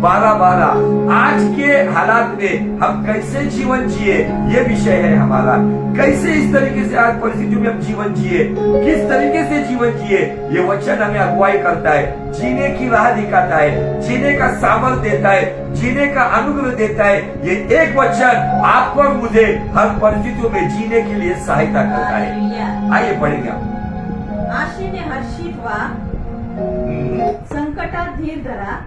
12-12 आज के हालात में हम कैसे जीवन जिए, ये विषय है हमारा। कैसे इस तरीके से आज परिस्थितियों में हम जीवन जिए, किस तरीके से जीवन जिए, ये वचन हमें अगुवाई करता है, जीने की राह दिखाता है, जीने का सामर्थ्य देता है, जीने का अनुग्रह देता है। ये एक वचन आपको और मुझे हर परिस्थितियों में जीने के लिए सहायता करता है। आइए पढ़ेंगे। आशेने हर्षित व्हा, संकटात धीर धरा,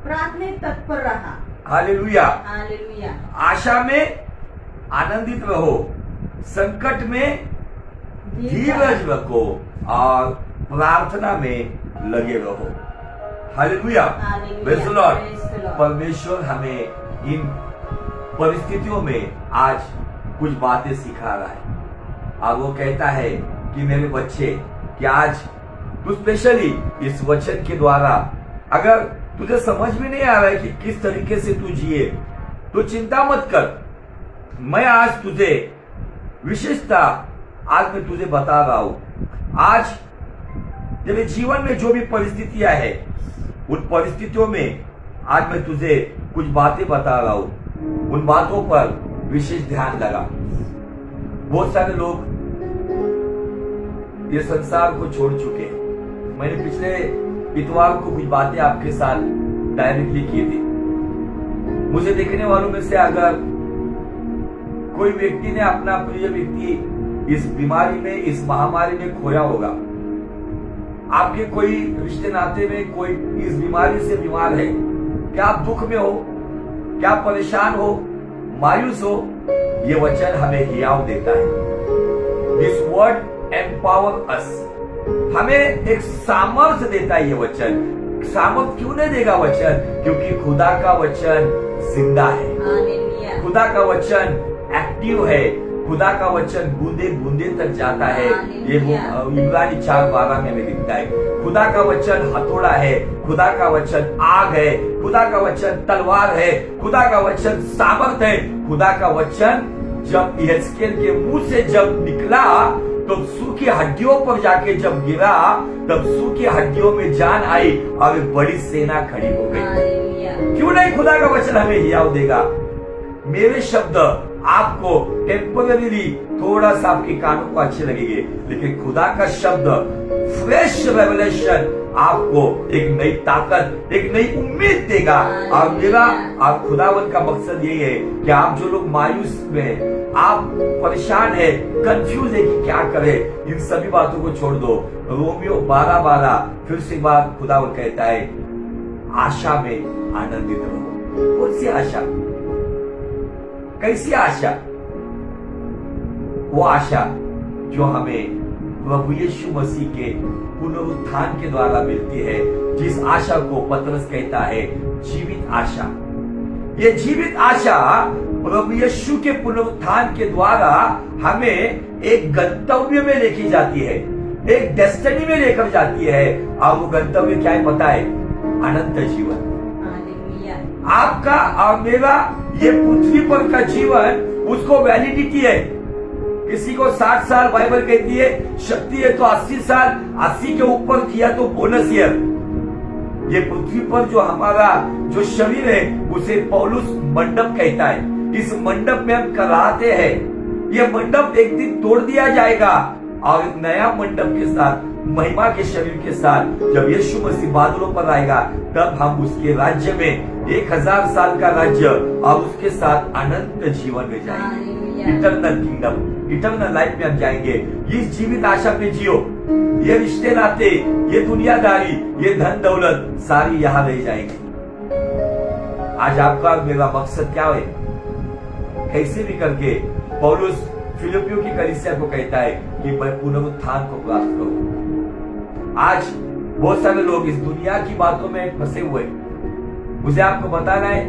प्रार्थनेत तत्पर रहा। हालेलुया। हालेलुया। आशा में आनंदित रहो, संकट में धीरज रखो और प्रार्थना में लगे रहो। हालेलुया। Praise the Lord. परमेश्वर हमें इन परिस्थितियों में आज कुछ बातें सिखा रहा है और वो कहता है कि मेरे बच्चे, कि आज तू स्पेशली इस वचन के द्वारा अगर तुझे समझ में नहीं आ रहा है कि किस तरीके से तू जिए, तो चिंता मत कर। मैं आज तुझे विशेषता आज मैं तुझे बता रहा हूं। आज तेरे जीवन में जो भी परिस्थितियां है, उन परिस्थितियों में आज मैं तुझे कुछ बातें बता रहा हूं। उन बातों पर विशेष ध्यान लगा। बहुत सारे लोग ये संसार को छोड़ चुके हैं। मैंने पिछले इतवार को कुछ बातें आपके साथ डायरेक्टली की थी। मुझे देखने वालों में से अगर कोई व्यक्ति ने अपना प्रिय व्यक्ति इस बीमारी में, इस महामारी में खोया होगा, आपके कोई रिश्ते नाते में कोई इस बीमारी से बीमार है, क्या आप दुख में हो, क्या आप परेशान हो, मायूस हो, ये वचन हमें हियाव देता है। दिस वर्ड एम्पावर अस, हमें एक सामर्थ्य देता है। ये वचन सामर्थ्य क्यों नहीं देगा वचन? क्योंकि खुदा का वचन जिंदा है, खुदा का वचन एक्टिव है, खुदा का वचन बूंदे बूंदे तक जाता है। ये इब्रानी 4:12 में हमें दिखता है। खुदा का वचन हथौड़ा है, खुदा का वचन आग है, खुदा का वचन तलवार है, खुदा का वचन सामर्थ है। खुदा का वचन जब यहेजकेल के मुंह से जब निकला तो सूखी हड्डियों पर जाके जब गिरा, तब सूखी हड्डियों में जान आई और एक बड़ी सेना खड़ी हो गई। क्यों नहीं खुदा का वचन हमें हियाव देगा? मेरे शब्द आपको टेम्पररी थोड़ा सा आपके कानों को अच्छे लगेंगे, लेकिन खुदा का शब्द फ्रेश रेवलेशन आपको एक नई ताकत, एक नई उम्मीद देगा। और मेरा और खुदावन का मकसद यही है कि आप जो लोग मायूस में, आप परेशान है, कंफ्यूज है कि क्या करे, इन सभी बातों को छोड़ दो। रोमियो 12:12 फिर से बात खुदावन कहता है, आशा में आनंदित रहो। कौन सी आशा? कैसी आशा? वो आशा जो हमें प्रभु यीशु मसीह के पुनरुत्थान के द्वारा मिलती है, जिस आशा को पतरस कहता है जीवित आशा। ये जीवित आशा प्रभु यीशु के पुनरुत्थान के द्वारा हमें एक गंतव्य में लेके जाती है, एक डेस्टिनी में लेकर जाती है। और वो गंतव्य क्या है पता है? अनंत जीवन। आपका और मेरा ये पृथ्वी पर का जीवन, उसको वैलिडिटी है। किसी को 60 साल बाइबल कहती है, शक्ति है तो 80 साल, 80 के ऊपर किया तो बोनस ईयर। ये पृथ्वी पर जो हमारा जो शरीर है, उसे पौलुस मंडप कहता है। इस मंडप में हम कराहते हैं। ये मंडप एक दिन तोड़ दिया जाएगा और एक नया मंडप के साथ, महिमा के शरीर के साथ जब यीशु मसीह बादलों पर आएगा, तब हम उसके राज्य में 1000 साल का राज्य और उसके साथ अनंत जीवन में जाएंगे। इटर्नल किंगडम, इटर्नल लाइफ में हम जाएंगे। इस जीवित आशा पे जियो। ये रिश्ते नाते, ये दुनियादारी, ये धन दौलत सारी यहाँ रह जाएगी। आज आपका मेरा मकसद क्या है? कैसे भी करके पौलुस फिलिपियों की कलीसिया को कहता है कि मैं पुनरुत्थान को प्राप्त करूं। आज बहुत सारे लोग इस दुनिया की बातों में फंसे हुए। मुझे आपको बताना है,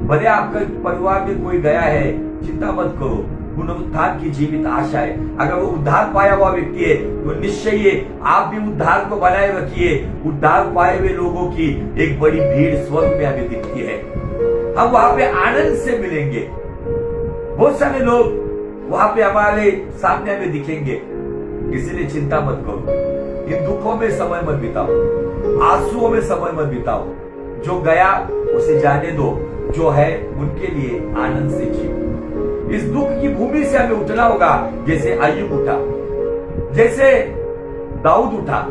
भले आपके परिवार में कोई गया है, चिंता मत करो, पुनरुत्थान की जीवित आशा है। अगर वो उद्धार पाया हुआ व्यक्ति है तो निश्चय ये आप भी उद्धार को बनाए रखिए। उद्धार पाए हुए लोगों की एक बड़ी भीड़ स्वर्ग में हमें दिखती है। हम वहां पे आनंद से मिलेंगे। बहुत सारे लोग वहां पे हमारे सामने हमें दिखेंगे। इसीलिए चिंता मत करो, इन दुखों में समय मत बिताओ, आंसुओं में समय मत बिताओ। जो गया उसे जाने दो, जो है उनके लिए आनंद से जियो। इस दुख की भूमि से हमें उठना होगा, जैसे अय्यूब उठा, जैसे दाऊद उठा,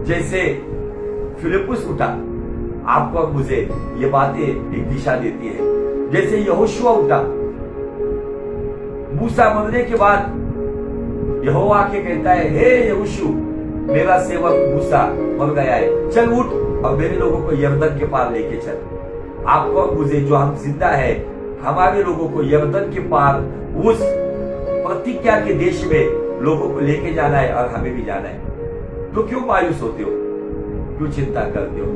जैसे फिलिपुस उठा। आपको और मुझे ये बातें एक दिशा देती है। जैसे यहोशुआ उठा, मूसा मरने के बाद यहोवा आके कहता है, हे यहोशू, मेरा सेवक मूसा मर गया है, चल उठ और मेरे लोगों को यरदन के पार लेके चल। आपको और मुझे, जो हम जिंदा है, हमारे लोगों को यरदन के पार उस प्रतिज्ञा के देश में लोगों को लेके जाना है और हमें भी जाना है। तो क्यों मायूस होते हो, क्यों चिंता करते हो?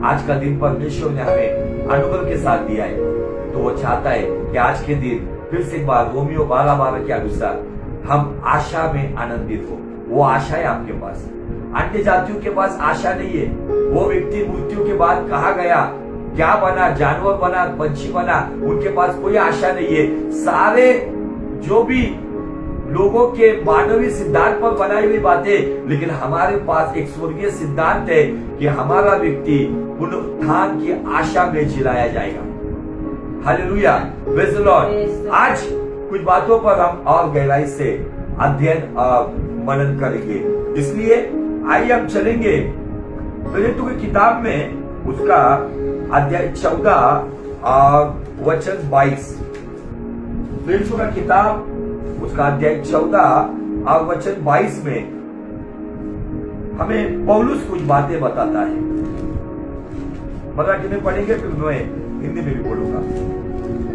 आज का दिन परमेश्वर ने हमें अनुभव के साथ दिया है, तो वो चाहता है कि आज के दिन फिर से एक बार रोमियो 12:12 के अनुसार हम आशा में आनंदित हो। वो आशा है आपके पास। अन्य जातियों के पास आशा नहीं है। वो व्यक्ति मृत्यु के बाद कहा गया, क्या बना, जानवर बना, पंछी बना, उनके पास कोई आशा नहीं है। सारे जो भी लोगों के मानवीय सिद्धांत पर बनाई हुई बातें, लेकिन हमारे पास एक स्वर्गीय सिद्धांत है कि हमारा व्यक्ति पुनरुत्थान की आशा में जिलाया जाएगा। Hallelujah, praise the Lord. आज कुछ बातों पर हम और गहराई से अध्ययन मनन करेंगे, इसलिए आइए हम चलेंगे प्रेरितों की किताब में, उसका अध्याय 14 और वचन 22। प्रेरितों का किताब उसका अध्याय 14 और वचन 22 में हमें पौलुस कुछ बातें बताता है। मराठी में पढ़ेंगे, फिर मैं हिंदी में भी पढ़ूंगा।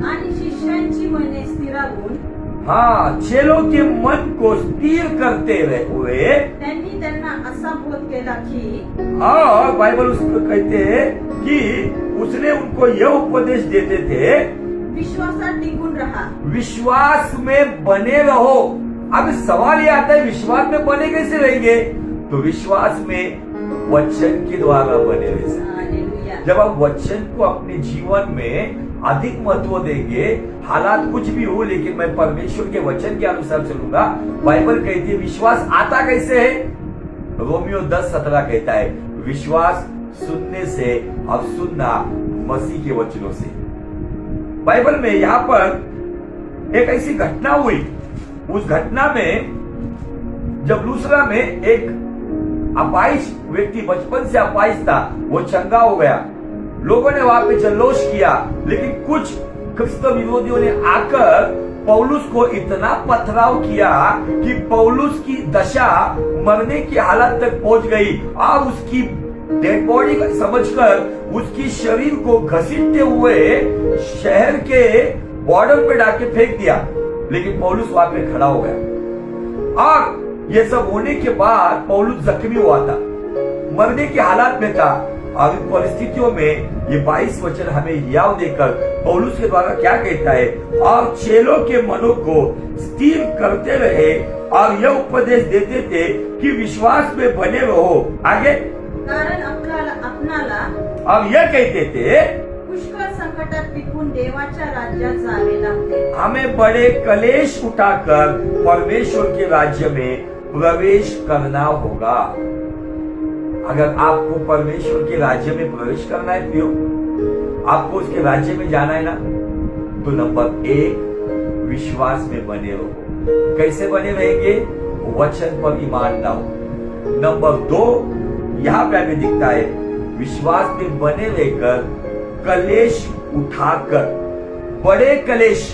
आणि शिष्यांची मने स्थिरावून, हाँ, चेलों के मन को स्थिर करते हुए त्यांनी त्यांना असा बोध केला की, और बाइबल उसको कहते हैं कि उसने उनको यह उपदेश देते थे, विश्वासात टिकून रहा, विश्वास में बने रहो। अब सवाल ये आता है, विश्वास में बने कैसे रहेंगे? तो विश्वास में वचन के द्वारा बने रह सकते। हालेलुया। जब आप वचन को अपने जीवन में अधिक महत्व देंगे, हालात कुछ भी हो, लेकिन मैं परमेश्वर के वचन के अनुसार चलूंगा। बाइबल कहती है विश्वास आता कैसे है? रोमियो 10:17 कहता है, विश्वास सुनने से और सुनना मसीह के वचनों से। बाइबल में यहां पर एक ऐसी घटना हुई, उस घटना में जब लूसरा में एक अपाहिज व्यक्ति, बचपन से अपाहिज था, वो चंगा हो गया। लोगों ने वहां पे जल्लोष किया, लेकिन कुछ क्रिस्त विरोधियों ने आकर पौलुस को इतना पथराव किया कि पौलुस की दशा मरने की हालत तक पहुंच गई, और उसकी डेड बॉडी समझकर उसकी शरीर को घसीटते हुए शहर के बॉर्डर पे डाके फेंक दिया। लेकिन पौलुस वहां पे खड़ा हो गया, और ये सब होने के बाद पौलुस जख्मी हुआ था, मरने की हालत में था। और इन परिस्थितियों में ये 22 वचन हमें याद देकर पौलुस के द्वारा क्या कहता है, और चेलों के मनों को स्थिर करते रहे और यह उपदेश देते थे कि विश्वास में बने रहो। आगे, कारण आपणाला अब यह कहते थे, पुष्कळ संकटात टिकून देवाच्या राज्यात जावे लागते। हमें बड़े कलेश उठाकर परमेश्वर के राज्य में प्रवेश करना होगा। अगर आपको परमेश्वर के राज्य में प्रवेश करना है, प्रियो, आपको उसके राज्य में जाना है ना, तो नंबर 1 विश्वास में बने रहो। कैसे बने रहेंगे? वचन पर ईमान लाओ। नंबर 2, यहां पे हमें दिखता है, विश्वास में बने रहकर कलेश उठाकर, बड़े कलेश,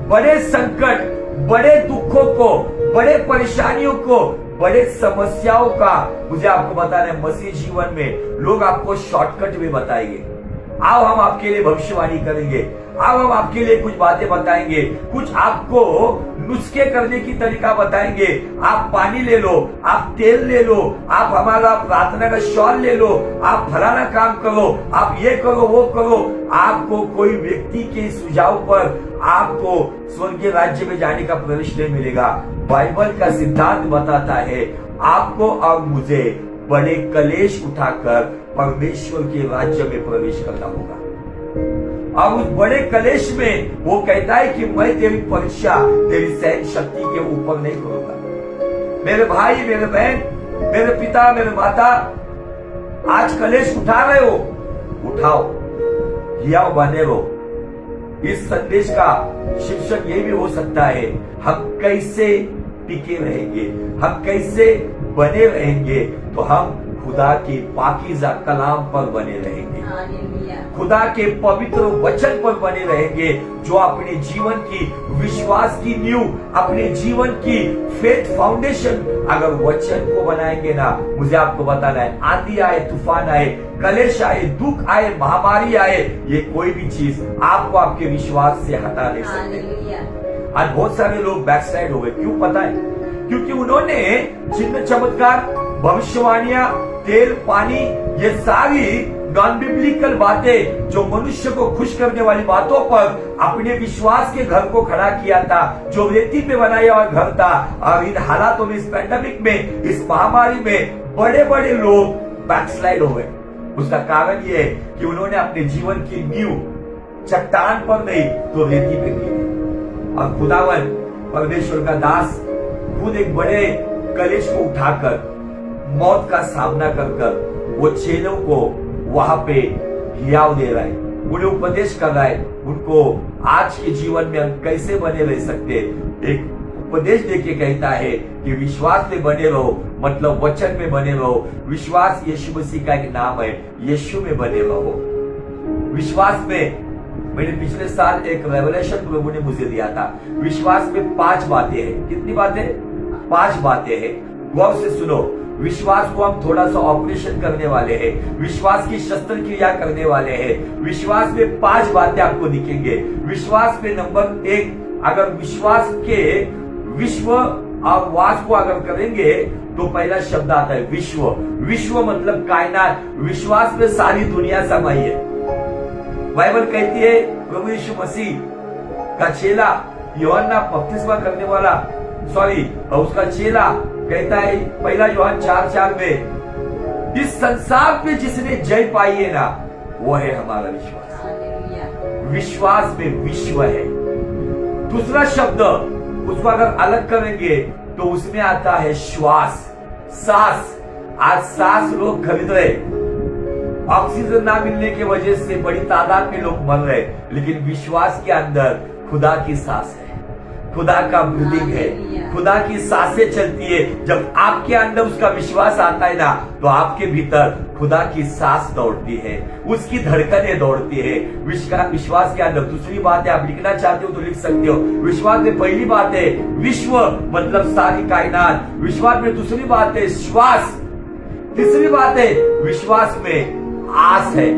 बड़े संकट, बड़े दुखों को, बड़े परेशानियों को, बड़े समस्याओं का, मुझे आपको बताना है, मसीह जीवन में लोग आपको शॉर्टकट भी बताएंगे। आओ हम आपके लिए भविष्यवाणी करेंगे, आओ हम आपके लिए कुछ बातें बताएंगे, कुछ आपको नुस्खे करने की तरीका बताएंगे। आप पानी ले लो, आप तेल ले लो, आप हमारा प्रार्थना का शॉल ले लो, आप फलाना काम करो, आप ये करो, वो करो। आपको कोई व्यक्ति के सुझाव पर आपको स्वर्गीय राज्य में जाने का प्रवेश नहीं मिलेगा। बाइबल का सिद्धांत बताता है, आपको और मुझे बड़े कलेश उठाकर परमेश्वर के राज्य में प्रवेश करना होगा। अब उस बड़े कलेश में वो कहता है कि मैं तेरी परीक्षा तेरी सहन शक्ति के ऊपर नहीं करूंगा। मेरे भाई, मेरे बहन, मेरे पिता, मेरे माता, आज कलेश उठा रहे हो, उठाओ, हियाव बने रहो। इस संदेश का शीर्षक ये भी हो सकता है, हम कैसे टिके रहेंगे, हम कैसे बने रहेंगे। तो हम खुदा के पाकीज़ा कलाम पर बने रहेंगे, खुदा के पवित्र वचन पर बने रहेंगे, जो अपने जीवन की विश्वास की नींव, अपने जीवन की फेथ फाउंडेशन अगर वचन को बनाएंगे ना। मुझे आपको बताना है, आंधी आए, तूफान आए, कलेश आए, दुख आए, महामारी आए, ये कोई भी चीज आपको आपके विश्वास से हटा नहीं सकते। आज बहुत सारे लोग बैकसाइड हो गए, क्यों पता है? क्योंकि उन्होंने चिन्ह चमत्कार, भविष्यवाणियां, तेल, पानी, ये सारी नॉन बिब्लिकल बातें, जो मनुष्य को खुश करने वाली बातों पर अपने विश्वास के घर को खड़ा किया था, जो रेती पे बनाया हुआ घर था। और इन हालातों में, इस पैंडेमिक में, इस महामारी में बड़े बड़े लोग बैकस्लाइड हो गए। उसका कारण ये है कि उन्होंने अपने जीवन की नींव चट्टान पर नहीं तो रेती पे की। और खुदावन परमेश्वर का दास खुद एक बड़े कलेश को उठाकर मौत का सामना कर वो चेलों को वहां पे हियाव दे रहा है, उन्हें उपदेश कर रहा है, उनको आज के जीवन में हम कैसे बने रह सकते। एक उपदेश देके कहता है कि विश्वास में बने रहो, मतलब वचन में बने रहो। विश्वास यीशु मसीह का एक नाम है, यीशु में बने रहो। विश्वास में, मैंने पिछले साल एक रेवलेशन प्रभु ने मुझे दिया था, विश्वास में 5 बातें हैं। कितनी बातें? 5 बातें हैं। गौर से सुनो। विश्वास को हम थोड़ा सा ऑपरेशन करने वाले हैं, विश्वास की शस्त्रक्रिया करने वाले हैं। विश्वास में 5 बातें आपको दिखेंगे। विश्वास में नंबर 1, अगर विश्वास के विश्व और वास को अगर करेंगे तो पहला शब्द आता है विश्व। विश्व मतलब कायनात। विश्वास में सारी दुनिया समाई है। बाइबल कहती है प्रभु यीशु मसीह का चेला यूहन्ना बपतिस्मा करने वाला, उसका चेला कहता है पहला यूहन्ना 4:4 में, इस संसार पे जिसने जय पाई है ना, वो है हमारा विश्वास। विश्वास में विश्व है। दूसरा शब्द उसको अगर अलग करेंगे तो उसमें आता है श्वास, सांस। आज सांस लोग खरीद रहे, ऑक्सीजन ना मिलने की वजह से बड़ी तादाद में लोग मर रहे, लेकिन विश्वास के अंदर खुदा की सांस है, खुदा का ब्रीदिंग है, खुदा की सांसें चलती है। जब आपके अंदर उसका विश्वास आता है ना, तो आपके भीतर खुदा की सांस दौड़ती है, उसकी धड़कनें दौड़ती है। विश्वास के अंदर दूसरी बात है, आप लिखना चाहते हो तो लिख सकते हो। विश्वास में पहली बात है विश्व, मतलब सारी कायनात। विश्वास में दूसरी बात है श्वास। तीसरी बात है विश्वास में आस है।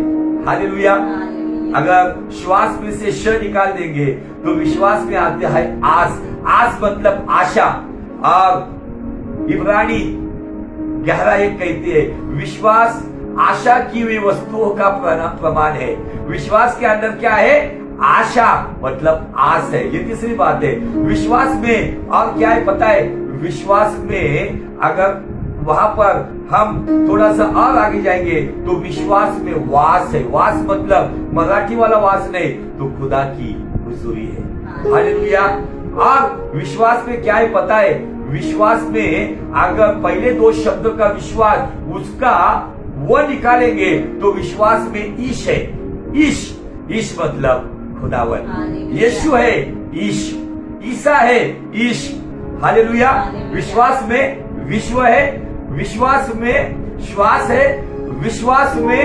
हालेलुया। अगर श्वास में से श निकाल देंगे तो विश्वास में आते है आस। आस मतलब आशा। और इब्रानी 11:1 कहती है विश्वास आशा की हुई वस्तुओं का प्रमाण है। विश्वास के अंदर क्या है? आशा, मतलब आस है। ये तीसरी बात है। विश्वास में और क्या है पता है? विश्वास में अगर वहां पर हम थोड़ा सा और आगे जाएंगे तो विश्वास में वास है। वास मतलब मराठी वाला वास नहीं, तो खुदा की हुजूरी है। हालेलुया। और विश्वास में क्या है पता है? विश्वास में अगर पहले 2 शब्दों का विश्वास उसका वो निकालेंगे तो विश्वास में ईश है। ईश मतलब खुदावन। यीशु है ईश, ईसा है ईश। हालेलुया। विश्वास में विश्व है, विश्वास में श्वास है, विश्वास में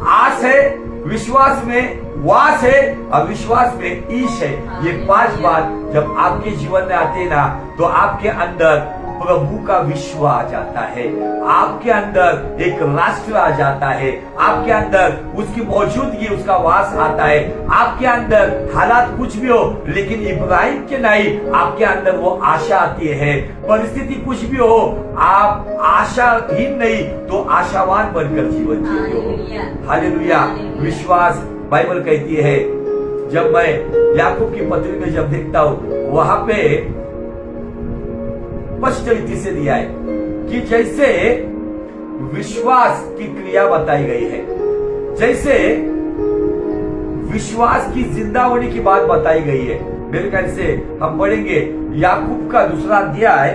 आस है, विश्वास में वास है और विश्वास में ईश है। ये 5 बात जब आपके जीवन में आते हैं ना, तो आपके अंदर प्रभु का विश्व आ जाता है, आपके अंदर एक राष्ट्र आ जाता है, आपके अंदर उसकी मौजूदगी, उसका वास आता है। आपके अंदर हालात कुछ भी हो, लेकिन इब्राहिम के नहीं, आपके अंदर वो आशा आती है। परिस्थिति कुछ भी हो, आप आशाहीन नहीं तो आशावान बनकर जीवन जीते हो। हालेलुया। विश्वास बाइबल कहती है, जब मैं याकूब की पत्री में जब देखता हूं, वहां पे स्पष्ट रीति से दिया है कि जैसे विश्वास की क्रिया बताई गई है, जैसे विश्वास की जिंदा होने की बात बताई गई है। मेरे ख्याल से हम पढ़ेंगे याकूब का 2 अध्याय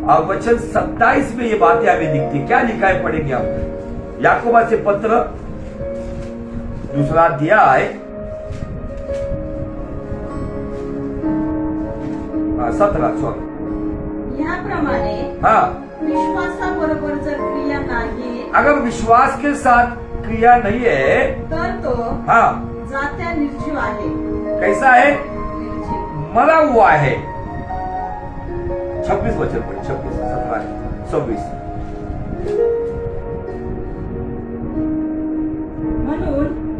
और वचन 27 में ये बातें हमें दिखती। क्या लिखा है? पढ़ेंगे हम। याकूब से पत्र दूसरा अध्याय 17 सॉरी याप्रमाणे हाँ, विश्वासाबरोबर जर क्रिया नाही अगर विश्वास के साथ क्रिया नहीं है तर तो हाँ, जात्या निर्जीव आहे. कैसा है? निर्जीव. मरा हुआ है. 26 वचन पढ़े, 26, 17, 26.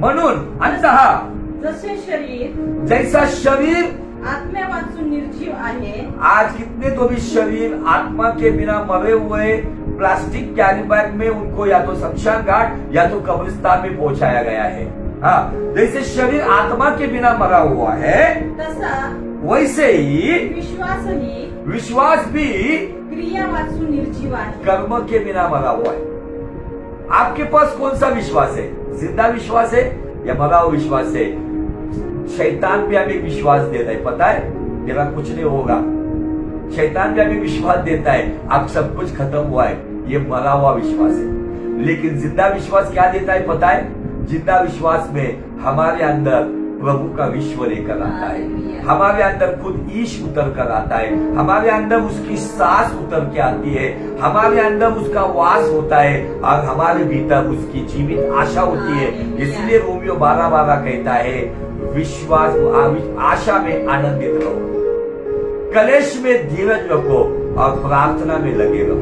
म्हणून अंतः जसे शरीर जैसा शरीर आत्म्या वाचून निर्जीव आहे, आज कितने तो भी शरीर आत्मा के बिना मरे हुए प्लास्टिक कैरी बैग में उनको या तो शमशान घाट या तो कब्रिस्तान में पहुंचाया गया है. हाँ, जैसे शरीर आत्मा के बिना मरा हुआ है तसा वैसे ही विश्वास भी क्रिया वाचून निर्जीव आहे. कर्म के बिना मरा हुआ है. आपके पास कौन सा विश्वास है? जिंदा विश्वास है या मरा हुआ विश्वास है? शैतान भी हमें विश्वास देता है, पता है मेरा कुछ नहीं होगा. शैतान भी हमें विश्वास देता है अब सब कुछ खत्म हुआ है, ये मरा हुआ विश्वास है. लेकिन जिंदा विश्वास क्या देता है पता है? जिंदा विश्वास में हमारे अंदर प्रभु का विश्व लेकर आता है, हमारे अंदर खुद ईश उतर कर आता है, हमारे अंदर उसकी सांस उतर के आती है, हमारे अंदर उसका वास होता है और हमारे भीतर उसकी जीवित आशा होती है. इसलिए रोमियो 12:12 कहता है विश्वास आशा में आनंदित रहो, कलेश में धीरज रखो और प्रार्थना में लगे रहो.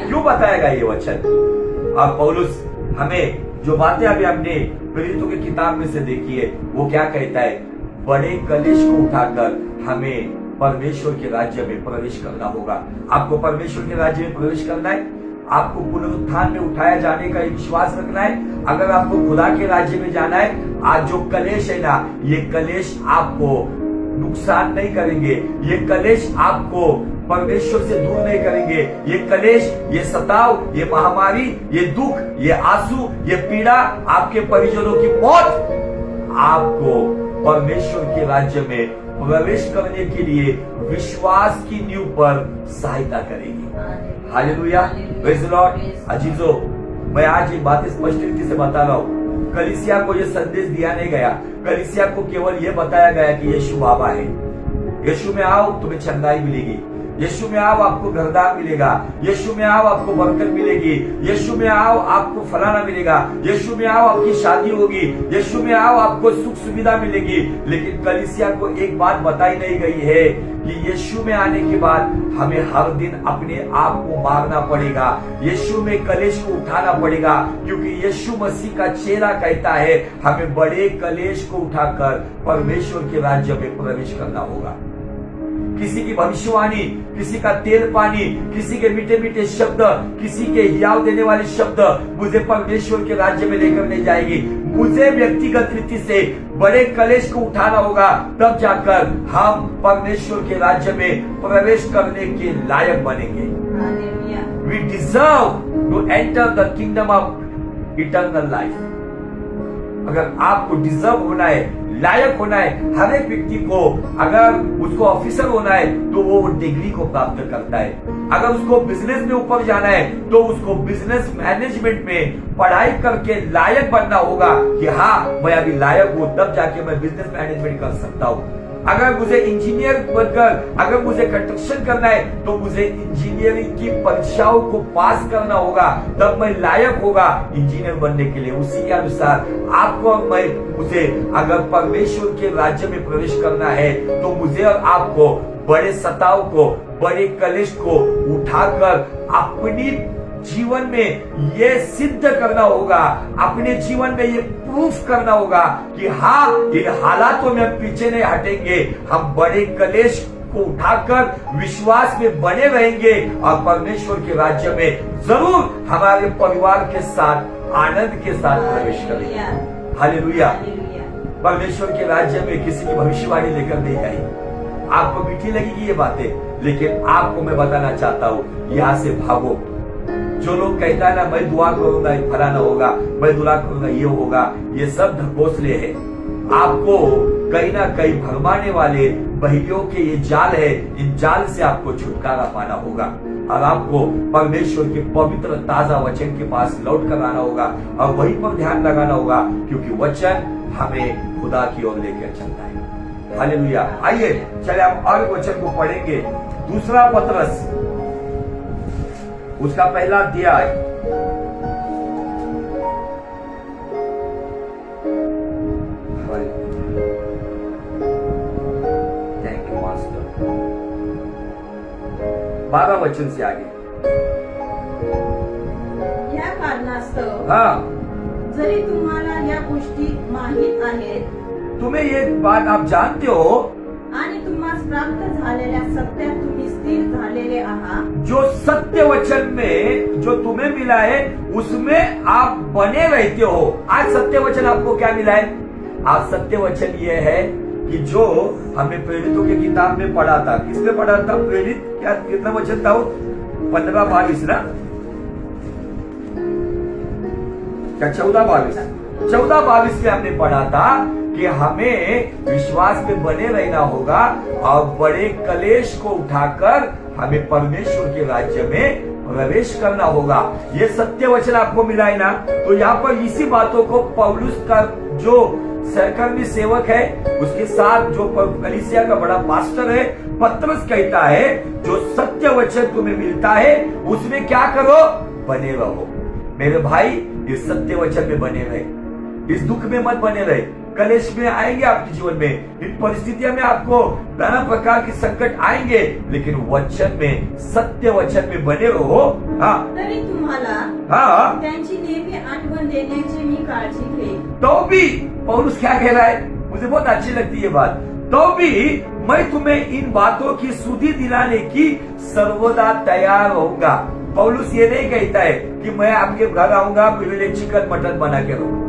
क्यों बताएगा ये वचन? और पौलुस हमें जो बातें अभी हमने प्रेरितों की किताब में से देखी है वो क्या कहता है? बड़े कलेश को उठाकर हमें परमेश्वर के राज्य में प्रवेश करना होगा. आपको परमेश्वर के राज्य में प्रवेश करना है, आपको पुनरुत्थान में उठाया जाने का विश्वास रखना है. अगर आपको खुदा के राज्य में जाना है, आज जो कलेश है ना, ये कलेश आपको नुकसान नहीं करेंगे, ये कलेश आपको परमेश्वर से दूर नहीं करेंगे. ये कलेश, ये सताव, ये महामारी, ये दुख, ये आंसू, ये पीड़ा, आपके परिजनों की मौत आपको परमेश्वर के राज्य में प्रवेश करने के लिए विश्वास की नींव पर सहायता करेगी. Hallelujah, praise the Lord. अजीजों, मैं आज एक बात स्पष्ट रीति से बता रहा हूँ. कलीसिया को यह संदेश दिया नहीं गया, कलीसिया को केवल यह बताया गया कि यीशु बाबा है. यीशु में आओ तुम्हें चंगाई मिलेगी, यीशु में आओ आपको घरदार मिलेगा, यीशु में आओ आपको बरकत मिलेगी, यीशु में आओ आपको फलाना मिलेगा, यीशु में आओ आपकी शादी होगी, यीशु में आओ आपको सुख सुविधा मिलेगी. लेकिन कलीसिया को एक बात बताई नहीं गई है कि यीशु में आने के बाद हमें हर दिन अपने आप को मारना पड़ेगा, यीशु में कलेश को उठाना पड़ेगा. क्योंकि यीशु मसीह का चेहरा कहता है हमें बड़े कलेश को उठाकर परमेश्वर के राज्य में प्रवेश करना होगा. किसी की भविष्यवाणी, किसी का तेल पानी, किसी के मीठे मीठे शब्द, किसी के हियाव देने वाले शब्द मुझे परमेश्वर के राज्य में लेकर नहीं जाएगी. मुझे व्यक्तिगत रीति से बड़े कलेश को उठाना होगा, तब जाकर हम परमेश्वर के राज्य में प्रवेश करने के लायक बनेंगे. We deserve to enter the kingdom of eternal life. अगर आपको डिजर्व होना है, लायक होना है, हर एक व्यक्ति को अगर उसको ऑफिसर होना है तो वो डिग्री को प्राप्त करता है. अगर उसको बिजनेस में ऊपर जाना है तो उसको बिजनेस मैनेजमेंट में पढ़ाई करके लायक बनना होगा कि हाँ मैं अभी लायक हूं, तब जाके मैं बिजनेस मैनेजमेंट कर सकता हूं. अगर मुझे इंजीनियर बनकर अगर मुझे कंस्ट्रक्शन करना है तो मुझे इंजीनियरिंग की परीक्षाओं को पास करना होगा, तब मैं लायक होगा इंजीनियर बनने के लिए. उसी के अनुसार आपको मुझे अगर परमेश्वर के राज्य में प्रवेश करना है तो मुझे और आपको बड़े सताव को, बड़े कलेश को उठाकर अपनी जीवन में ये सिद्ध करना होगा, अपने जीवन में ये प्रूफ करना होगा कि हाँ इन हालातों में हम पीछे नहीं हटेंगे, हम बड़े कलेश को उठाकर विश्वास में बने रहेंगे और परमेश्वर के राज्य में जरूर हमारे परिवार के साथ आनंद के साथ प्रवेश करेंगे. हालेलुया. परमेश्वर के राज्य में किसी की भविष्यवाणी लेकर नहीं आई. आपको मीठी लगेगी ये बातें, लेकिन आपको मैं बताना चाहता हूँ यहाँ से भागो. जो लोग कहता है ना मैं दुआ करूंगा फलाना होगा, मैं दुआ करूंगा ये होगा, ये सब ढकोसले है. आपको कहीं ना कहीं भरमाने वाले बहियों के ये जाल है, इन जाल से आपको छुटकारा पाना होगा और आपको परमेश्वर के पवित्र ताजा वचन के पास लौट कर आना होगा और वहीं पर ध्यान लगाना होगा, क्योंकि वचन हमें खुदा की ओर लेकर चलता है। हालेलुया। आइए चले हम और वचन को पढ़ेंगे। दूसरा पतरस उसका पहला अध्याय थैंक यू मास्टर 12 वचन से आगे। या कारणास्तव हाँ, जरी तुम्हाला या गोष्टी माहीत आहेत तुम्हें ये बात आप जानते हो, आणि तुम्हाला प्राप्त झालेल्या सत्यात तुम्ही स्थिर झालेले आहात, जो सत्य वचन में जो तुम्हें मिला है उसमें आप बने रहते हो। आज सत्य वचन आपको क्या मिला है? आज सत्य वचन ये है कि जो हमने प्रेरितों की किताब में पढ़ा था, किसमें पढ़ा था? प्रेरित क्या कितना वचन था वो? 15-22 ना, क्या 14-22 में हमने पढ़ा था कि हमें विश्वास में बने रहना होगा और बड़े कलेश को उठाकर हमें परमेश्वर के राज्य में प्रवेश करना होगा। ये सत्य वचन आपको मिला है ना, तो यहाँ पर इसी बातों को पौलुस का जो सहकर्मी सेवक है, उसके साथ जो कलीसिया का बड़ा पास्टर है, पतरस कहता है जो सत्य वचन तुम्हें मिलता है उसमें क्या करो? बने रहो। मेरे भाई, इस सत्य वचन में बने रहे, इस दुख में मत बने रहे। कलेश में आएंगे आपके जीवन में, इन परिस्थितियों में आपको नाना प्रकार के संकट आएंगे, लेकिन वचन में, सत्य वचन में बने रहो। हाँ, तरी तुम्हाला हाँ, त्यांची नेहमी आठवण देण्याची मी काळजी घेईन। तो भी पौलुस क्या कह रहा है? मुझे बहुत अच्छी लगती है बात। तो भी मैं तुम्हें इन बातों की सुधि दिलाने की सर्वदा तैयार रहूंगा। पौलुस ये नहीं कहता है कि मैं आपके घर आऊंगा, मेरे लिए चिकन मटन बना के रखूंगा।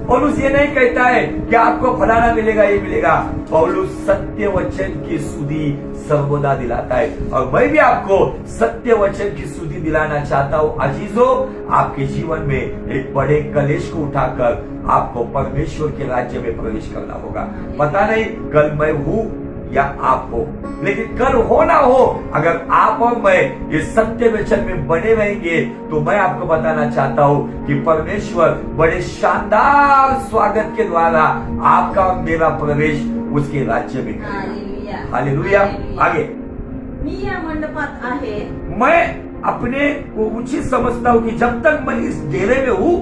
पौलुस ये नहीं कहता है कि आपको फलाना मिलेगा, ये मिलेगा। पौलुस सत्य वचन की सुधि सर्वदा दिलाता है, और मैं भी आपको सत्य वचन की सुधि दिलाना चाहता हूँ। अजीजों, आपके जीवन में एक बड़े कलेश को उठाकर आपको परमेश्वर के राज्य में प्रवेश करना होगा। पता नहीं कल मैं हूँ या आप हो, लेकिन कल हो ना हो, अगर आप और मैं इस सत्य वचन में बने रहेंगे तो मैं आपको बताना चाहता हूँ कि परमेश्वर बड़े शानदार स्वागत के द्वारा आपका और मेरा प्रवेश उसके राज्य में करेगा। हालेलुया। आगे, मी या मंडपात आहे, मैं अपने को उचित समझता हूँ कि जब तक मैं इस डेरे में हूँ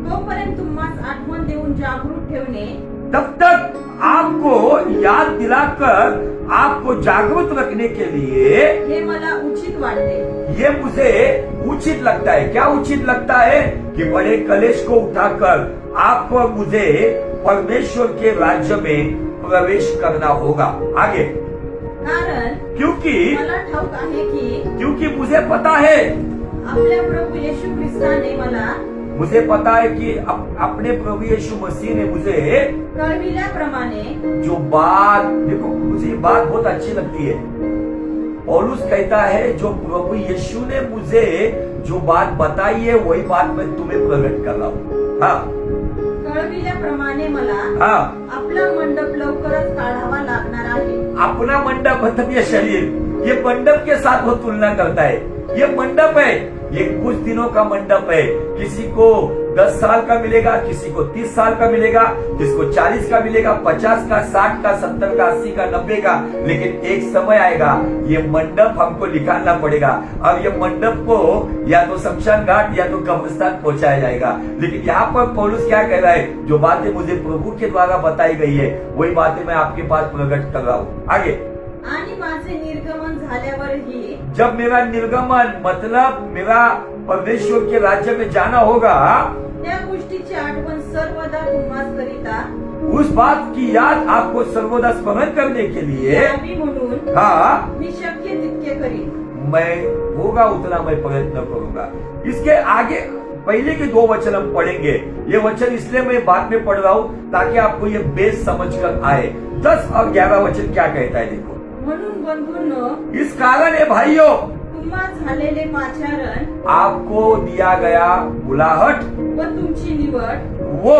तोपर्यंत तुम्हाला आठवण देऊन जागरूक ठेवणे, तब तक आपको याद दिलाकर आपको जागरूक रखने के लिए हे मला उचित वाटते। ये मुझे उचित लगता है। क्या उचित लगता है? कि बड़े कलेश को उठाकर आपको और मुझे परमेश्वर के राज्य में प्रवेश करना होगा। आगे, कारण क्योंकि मला ठाऊक आहे की मुझे पता है, आपल्या प्रभू येशू ख्रिस्ताने मला मुझे पता है कि अपने प्रभु यीशु मसीह ने मुझे कळविल्याप्रमाणे जो बात, देखो मुझे ये बात बहुत अच्छी लगती है। पौलुस कहता है जो प्रभु यीशु ने मुझे जो बात बताई है वही बात मैं तुम्हें प्रकट कर रहा हूँ। हाँ, कळविल्याप्रमाणे मला हाँ, आपला मंडप लवकरच काढावा लागणार आहे। अपना मंडप मतलब ये शरीर, ये मंडप के साथ वो तुलना करता है। ये मंडप है, ये कुछ दिनों का मंडप है। किसी को 10 साल का मिलेगा, किसी को 30 साल का मिलेगा, किसको 40 का मिलेगा, 50 का, 60 का, 70 का, 80 का, 90 का। लेकिन एक समय आएगा, ये मंडप हमको निकालना पड़ेगा और ये मंडप को या तो शमशान घाट या तो कब्रिस्तान पहुंचाया जाएगा। लेकिन यहाँ पर पौलुस क्या कह रहा है? जो बातें मुझे प्रभु के द्वारा बताई गई है वही बातें मैं आपके पास प्रकट कर रहा हूँ। आगे, आणि माझे निर्गमन झाल्यावरही, जब मेरा निर्गमन मतलब मेरा परमेश्वर के राज्य में जाना होगा, त्या गोष्टीची आठवण सर्वदा तुम्हास करिता, उस बात की याद आपको सर्वदा स्मरण करने के लिए, यावी म्हणून हाँ, मी शक्य तितके करीन। मैं होगा उतना मैं प्रयत्न करूंगा। इसके आगे पहले के 2 वचन हम पढ़ेंगे। ये वचन इसलिए मैं बाद में पढ़ रहा हूँ ताकि आपको ये बेस समझ कर आए। 10 और 11 वचन क्या कहता है देखो। म्हणून बंधूंनो, इस कारण है भाइयों, तुम्हा झालेले पाचारण आपको दिया गया बुलाहट व तुमची निवड वो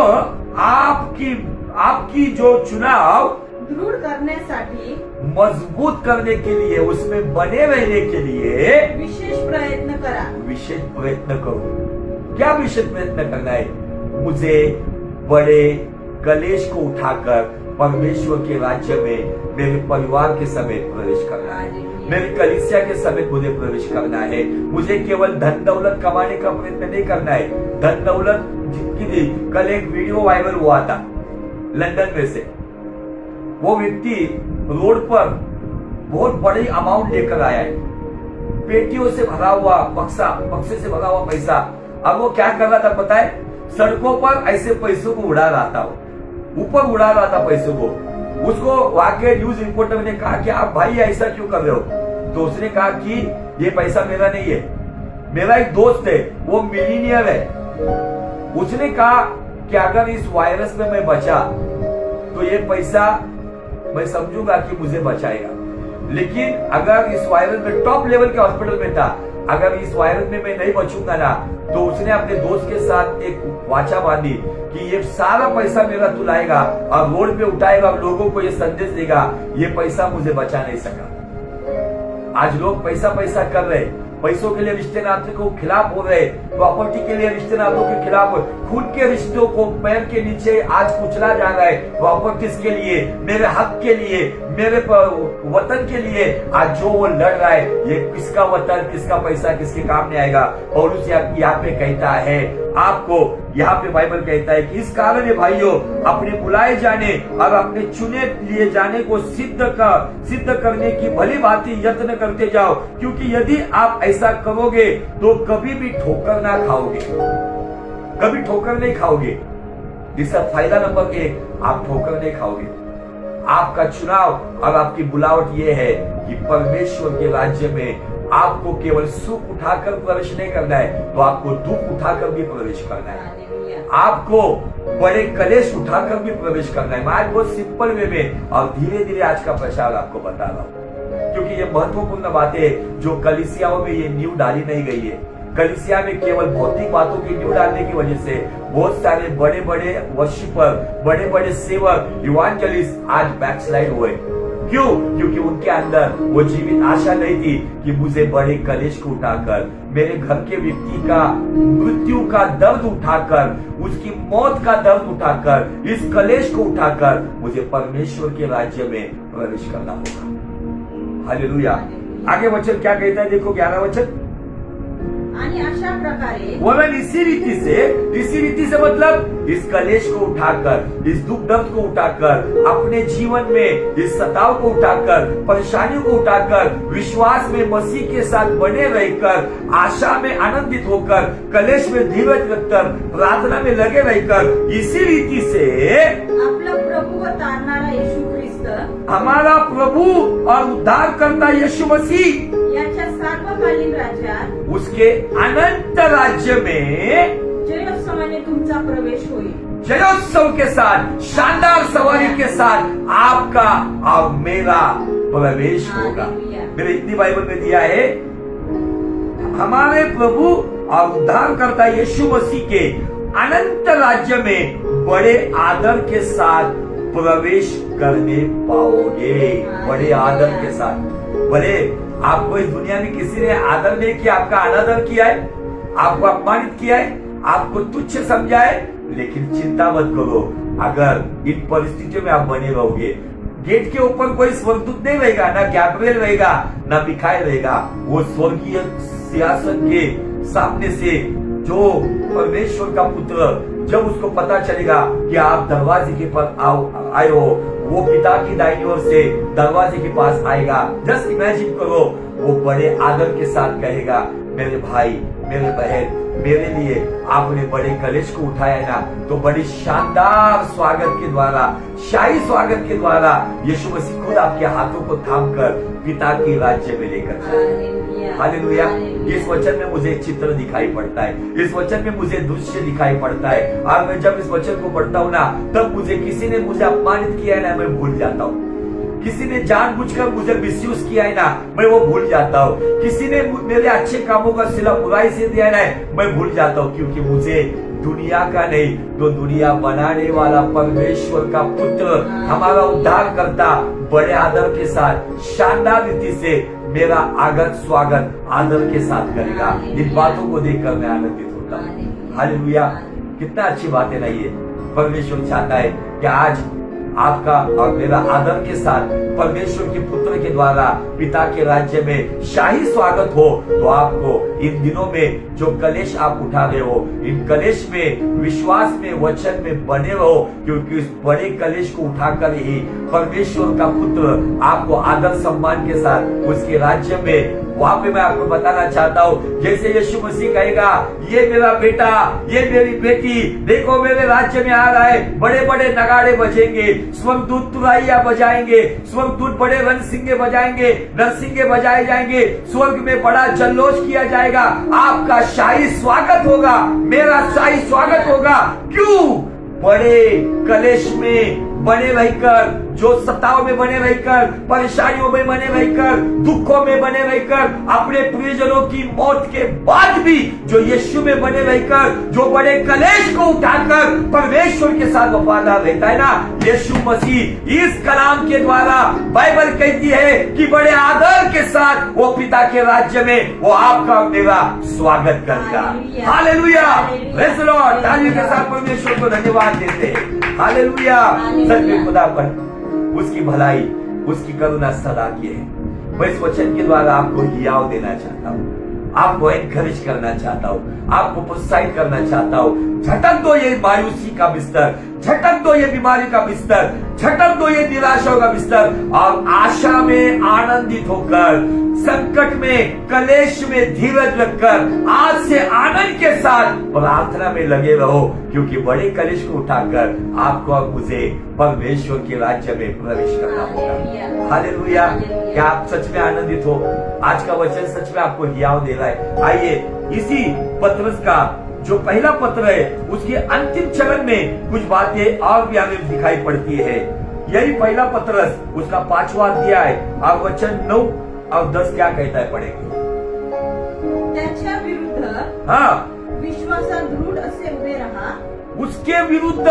आपकी आपकी जो चुनाव दृढ करण्यासाठी मजबूत करने के लिए, उसमें बने रहने के लिए विशेष प्रयत्न करा. विशेष प्रयत्न करो. क्या विशेष प्रयत्न करना है? मुझे बड़े कलेश को उठाकर परमेश्वर के राज्य में मेरे परिवार के समेत प्रवेश करना है. मेरी कलीसिया के समेत मुझे प्रवेश करना है. मुझे केवल धन दौलत कमाने का प्रयत्न नहीं करना है. धन दौलत जितनी, कल एक वीडियो वायरल हुआ था लंदन में से. वो व्यक्ति रोड पर बहुत बड़ी अमाउंट लेकर आया है, पेटियों से भरा हुआ बक्से से भरा हुआ पैसा. अब वो क्या कर रहा था पता है? सड़कों पर ऐसे पैसों को उड़ा रहा था, ऊपर उड़ा रहा था पैसों को. उसको वाकई न्यूज रिपोर्टर ने कहा कि आप भाई ऐसा क्यों कर रहे हो? तो उसने कहा कि ये पैसा मेरा नहीं है, मेरा एक दोस्त है, वो मिलीनियर है. उसने कहा कि अगर इस वायरस में मैं बचा तो ये पैसा मैं समझूंगा कि मुझे बचाएगा, लेकिन अगर इस वायरस में टॉप लेवल के हॉस्पिटल में था, अगर इस वायरस में मैं नहीं बचूंगा ना, तो उसने अपने दोस्त के साथ एक वाचा बांधी कि ये सारा पैसा मेरा तू लाएगा और रोड पे उठाएगा, लोगों को ये संदेश देगा, ये पैसा मुझे बचा नहीं सका. आज लोग पैसा कर रहे, पैसों के लिए रिश्ते नाते को खिलाफ हो रहे, प्रॉपर्टी के लिए रिश्ते नातों के खिलाफ, खुद के रिश्तों को पैर के नीचे आज कुचला जा रहा है. प्रॉपर्टीज के लिए, मेरे हक के लिए, मेरे वतन के लिए आज जो वो लड़ रहा है, ये किसका वतन, किसका पैसा किसके काम नहीं आएगा. और उस यहाँ पे कहता है आपको, यहाँ पे बाइबल कहता है कि इस कारण है भाइयों, अपने बुलाए जाने और अपने चुने लिए जाने को सिद्ध करने की भली भांति यत्न करते जाओ, क्योंकि यदि आप ऐसा करोगे तो कभी भी ठोकर ना खाओगे, कभी ठोकर नहीं खाओगे. जिसका फायदा नंबर 1, आप ठोकर नहीं खाओगे. आपका चुनाव और आपकी बुलावट ये है कि परमेश्वर के राज्य में आपको केवल सुख उठाकर प्रवेश नहीं करना है, तो आपको दुख उठाकर भी प्रवेश करना है. आपको बड़े कलेश उठाकर भी प्रवेश करना है. मैं आज बहुत सिंपल वे में और धीरे धीरे आज का प्रचार आपको बता रहा हूँ, क्योंकि ये महत्वपूर्ण बातें जो कलीसियाओं में ये नींव डाली नहीं गई है. कलीसिया में केवल भौतिक बातों की नींव डालने की वजह से बहुत सारे बड़े बड़े वर्शिपर, बड़े बड़े सेवक, इवांजलिस्ट आज बैकस्लाइड हुए. क्यों? क्योंकि उनके अंदर वो जीवित आशा नहीं थी कि मुझे बड़े कलेश को उठाकर, मेरे घर के व्यक्ति का मृत्यु का दर्द उठाकर, उसकी मौत का दर्द उठाकर, इस कलेश को उठाकर मुझे परमेश्वर के राज्य में प्रवेश करना होगा. हालेलुया. आगे वचन क्या कहता है? देखो 11 वचन. आणि अशा प्रकारे वरन इसी रीति से मतलब इस कलेश को उठाकर, इस दुख दर्द को उठाकर, अपने जीवन में इस सताव को उठाकर, परेशानियों को उठाकर, विश्वास में मसीह के साथ बने रहकर, आशा में आनंदित होकर, कलेश में धीरज रखकर, प्रार्थना में लगे रहकर, इसी रीति से आपला प्रभु व तारणारा येशू ख्रिस्त, हमारा प्रभु और उद्धार करता यीशु मसीह, याच्या सर्वकालीन राज्यात, उसके अनंत राज्य में जयोत्सवाने तुमचा प्रवेश होईल. जयोत्सव के साथ, शानदार सवारी के साथ आपका और मेरा प्रवेश होगा. मेरे इतनी बाइबल में दिया है, हमारे प्रभु और उद्धार करता यीशु मसीह के अनंत राज्य में बड़े आदर के साथ प्रवेश करने पाओगे. बड़े आदर के साथ. भले आपको इस दुनिया में किसी ने आदर नहीं किया, आपका अनादर किया है, आपको अपमानित किया है, आपको तुच्छ समझा है, लेकिन चिंता मत करो. अगर इन परिस्थितियों में आप बने रहोगे, गेट के ऊपर कोई स्वर्गदूत नहीं रहेगा, ना गैब्रिएल रहेगा, ना मिखाएल रहेगा. वो स्वर्गीय सिंहासन के सामने से जो परमेश्वर का पुत्र, जब उसको पता चलेगा कि आप दरवाजे के पास आए हो, वो पिता की दाहिनी ओर से दरवाजे के पास आएगा. जस्ट इमेजिन करो, वो बड़े आदर के साथ कहेगा, मेरे भाई, मेरे बहन, मेरे लिए आपने बड़े कलेश को उठाया ना, तो बड़ी शानदार स्वागत के द्वारा, शाही स्वागत के द्वारा यीशु मसीह खुद आपके हाथों को थामकर पिता के राज्य में लेकर जाएगा. हालेलुया. इस वचन में मुझे चित्र दिखाई पड़ता है, इस वचन में मुझे दृश्य दिखाई पड़ता है, और मैं जब इस वचन को पढ़ता हूँ ना, तब मुझे किसी ने मुझे अपमानित किया है ना, मैं भूल जाता हूँ. किसी ने जानबूझकर मुझे मिसयूज किया है ना, मैं वो भूल जाता हूँ. किसी ने मेरे अच्छे कामों का सिला बुराई से दिया है ना, मैं भूल जाता हूँ, क्योंकि मुझे दुनिया का नहीं, तो दुनिया बनाने वाला परमेश्वर का पुत्र, हमारा उद्धार करता बड़े आदर के साथ, शानदार रीति से मेरा आगत स्वागत आदर के साथ करेगा। इन बातों को देखकर मैं आनंदित होता हूँ। हालेलुया, कितना अच्छी बात है ना ये। परमेश्वर चाहता है कि आज आपका और मेरा आदर के साथ परमेश्वर के पुत्र के द्वारा पिता के राज्य में शाही स्वागत हो। तो आपको इन दिनों में जो कलेश आप उठा रहे हो, इन कलेश में, विश्वास में, वचन में बने रहो, क्योंकि इस बड़े कलेश को उठाकर ही परमेश्वर का पुत्र आपको आदर सम्मान के साथ उसके राज्य में, वहां पे मैं आपको बताना चाहता हूँ, जैसे यीशु मसीह कहेगा, ये मेरा बेटा, ये मेरी बेटी, देखो मेरे राज्य में आ रहा है, बड़े बड़े नगाड़े बजेंगे, स्वर्गदूत तुरैया बजाएंगे, स्वर्गदूत बड़े रणसिंगे बजाएंगे, नरसिंगे बजाए जाएंगे, स्वर्ग में बड़ा जल्लोष किया जाएगा, आपका शाही स्वागत होगा, मेरा शाही स्वागत होगा। क्यों? बड़े कलेश में बने रहकर, जो सताव में बने रहकर, परेशानियों में बने रहकर, दुखों में बने रहकर, अपने प्रियजनों की मौत के बाद भी जो यीशु में बने रहकर, जो बड़े कलेश को उठाकर परमेश्वर के साथ वफादार रहता है ना, यीशु मसीह इस कलाम के द्वारा बाइबल कहती है कि बड़े आदर के साथ वो पिता के राज्य में वो आपका मेरा स्वागत करेगा। Hallelujah, praise the Lord. तालियों के साथ परमेश्वर को धन्यवाद देते हैं। हालेलुया। सच में खुदा पर उसकी भलाई, उसकी करुणा सदा की है। मैं इस वचन के द्वारा आपको हियाव देना चाहता हूँ, आपको एनकरेज करना चाहता हूँ, आपको प्रोत्साहित करना चाहता हूँ। झटक दो ये मायूसी का बिस्तर, झटक दो ये बीमारी का बिस्तर, झटक दो ये निराशा का बिस्तर, और आशा में आनंदित होकर, संकट में, कलेश में धीरज रखकर आज से आनंद के साथ प्रार्थना में लगे रहो, क्योंकि बड़े कलेश को उठाकर आपको और मुझे परमेश्वर के राज्य में प्रवेश करना होगा। हालेलुया। क्या आप सच में आनंदित हो? आज का वचन सच में आपको हियाव दे रहा है। आइए इसी पत्रस का जो पहला पत्र है उसके अंतिम चरण में कुछ बातें और भी हमें दिखाई पड़ती है। यही पहला पत्रस उसका 5वां अध्याय और वचन 9 और 10 क्या कहता है, पढ़ेंगे। त्याच्या विरुद्ध विश्वासात दृढ असे उभे रहा। उसके विरुद्ध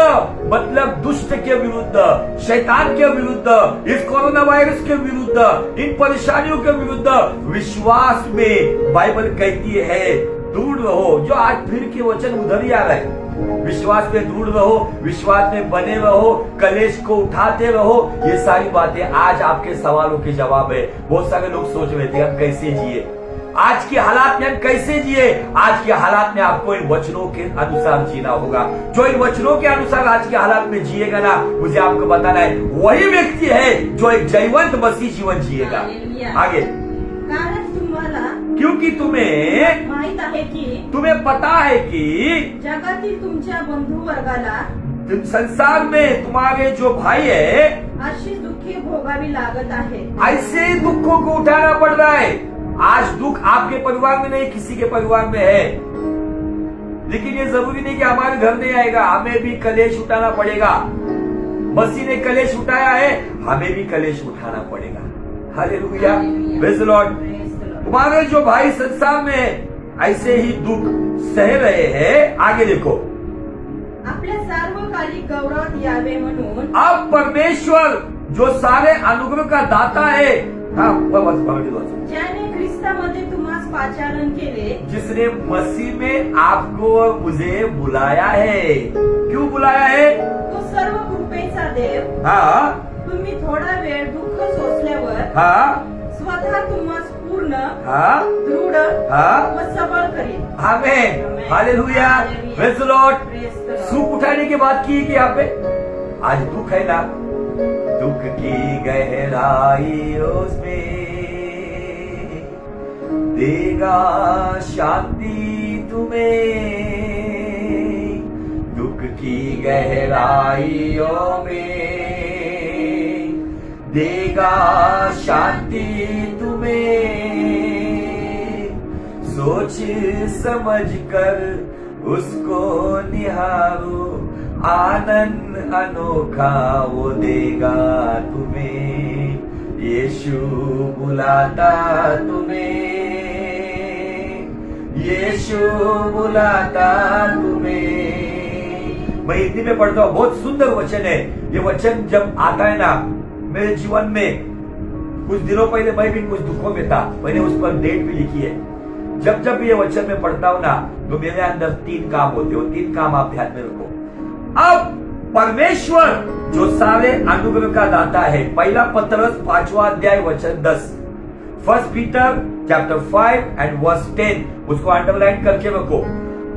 मतलब दुष्ट के विरुद्ध, शैतान के विरुद्ध, इस कोरोना वायरस के विरुद्ध, इन परेशानियों के विरुद्ध विश्वास में बाइबल कहती है दूर रहो। जो आज फिर के वचन उधर ही आ रहा है, विश्वास में दूर रहो, विश्वास में बने रहो, कलेश को उठाते रहो। ये सारी बातें आज आपके सवालों के जवाब है। बहुत सारे लोग सोच रहे थे हम कैसे जिए, आज के हालात में हम कैसे जिए। आज के हालात में आपको इन वचनों के अनुसार जीना होगा। जो इन वचनों के अनुसार आज के हालात में जिएगा ना, मुझे आपको बताना है वही व्यक्ति है जो एक जयवंत मसीह जीवन जिएगा। आगे, कारण तुम्हाला, क्योंकि तुम्हें माहित आहे की, तुम्हें पता है कि जगातील तुमच्या बंधू वर्गाला संसार में तुम्हारे जो भाई है अशी दुःखे भोगावी लागत आहे। ऐसे ही दुखों को उठाना पड़ रहा है। आज दुख आपके परिवार में नहीं, किसी के परिवार में है, लेकिन ये जरूरी नहीं कि हमारे घर नहीं आएगा, हमें भी कलेश उठाना पड़ेगा। मसीह ने कलेश उठाया है, हमें भी कलेश उठाना पड़ेगा। Hallelujah, praise the Lord. तुम्हारे जो भाई संसार में ऐसे ही दुख सह रहे हैं। आगे देखो, आपल्या सार्वकालिक गौरवात यावे म्हणून अब परमेश्वर जो सारे अनुग्रह का दाता है, ज्याने ख्रिस्तामध्ये तुम्हास पाचारण केले, जिसने मसीह में आपको और मुझे बुलाया है। क्यों बुलाया है? तो सर्व कृपेचा देव तुम्ही थोडा वेळ दुःख सोसल्यावर स्वतः तुम्हास पूर्ण, दृढ व सबळ करेल। आमेन, हालेलुया, प्रेज़ द लॉर्ड। सुख उठाने की बात की कि यहाँ पे आज दुख है ना, दुख की गहराई उसमें देगा शांति तुम्हें, दुख की गहराइयों में देगा शांति तुम्हें। सोच समझ कर उसको निहारो, आनंद अनोखा वो देगा तुम्हें। यीशु बुलाता तुम्हें, यीशु बुलाता तुम्हें। मैं हिंदी में पढ़ता हूँ, बहुत सुंदर वचन है। ये वचन जब आता है ना मेरे जीवन में, कुछ दिनों पहले मैं भी कुछ दुखों में था, मैंने उस पर डेट भी लिखी है। जब जब ये वचन में पढ़ता हूं ना तो मेरे अंदर 3 काम होते हो। 3 काम आप ध्यान में रखो। अब परमेश्वर जो सारे अनुग्रह का दाता है, पहला पतरस 5वां अध्याय वचन 10, 1 पीटर चैप्टर 5 एंड वर्स 10, उसको अंडरलाइन करके रखो।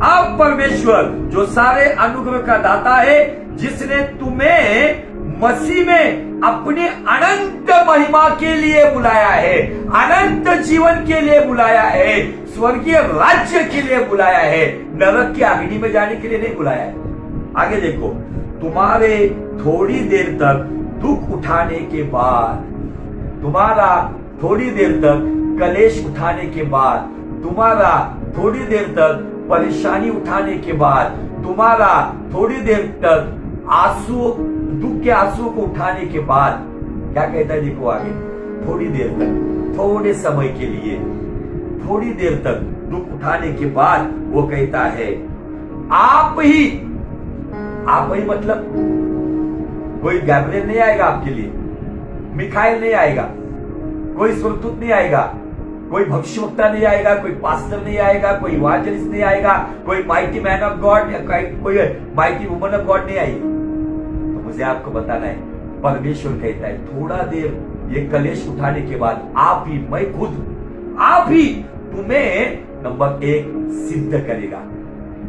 अब परमेश्वर जो सारे अनुग्रह का दाता है, जिसने तुम्हें मसीह में अपनी अनंत महिमा के लिए बुलाया है, अनंत जीवन के लिए बुलाया है, स्वर्गीय राज्य के लिए बुलाया है, नरक की अग्नि में जाने के लिए नहीं बुलाया है। आगे देखो, तुम्हारे थोड़ी देर तक दुख उठाने के बाद, तुम्हारा थोड़ी देर तक कलेश उठाने के बाद, तुम्हारा थोड़ी देर तक परेशानी उठाने के बाद, तुम्हारा थोड़ी देर तक आंसू, दुख के आंसू को उठाने के बाद, क्या कहता है देखो आगे, थोड़ी देर तक, थोड़े समय के लिए, थोड़ी देर तक दुख उठाने के बाद वो कहता है आप ही मतलब कोई गैब्रियल नहीं आएगा आपके लिए, मिखाइल नहीं आएगा, कोई स्वर्गदूत नहीं आएगा, कोई भविष्यवक्ता नहीं आएगा, कोई पास्टर नहीं आएगा, कोई इवांजेलिस्ट नहीं आएगा, कोई माइटी मैन ऑफ गॉड या कोई माइटी वुमन ऑफ गॉड नहीं आएगी। तो मुझे आपको बताना है, परमेश्वर कहता है थोड़ा देर ये कलेश उठाने के बाद आप ही, मैं खुद, आप ही तुम्हें नंबर 1 सिद्ध करेगा।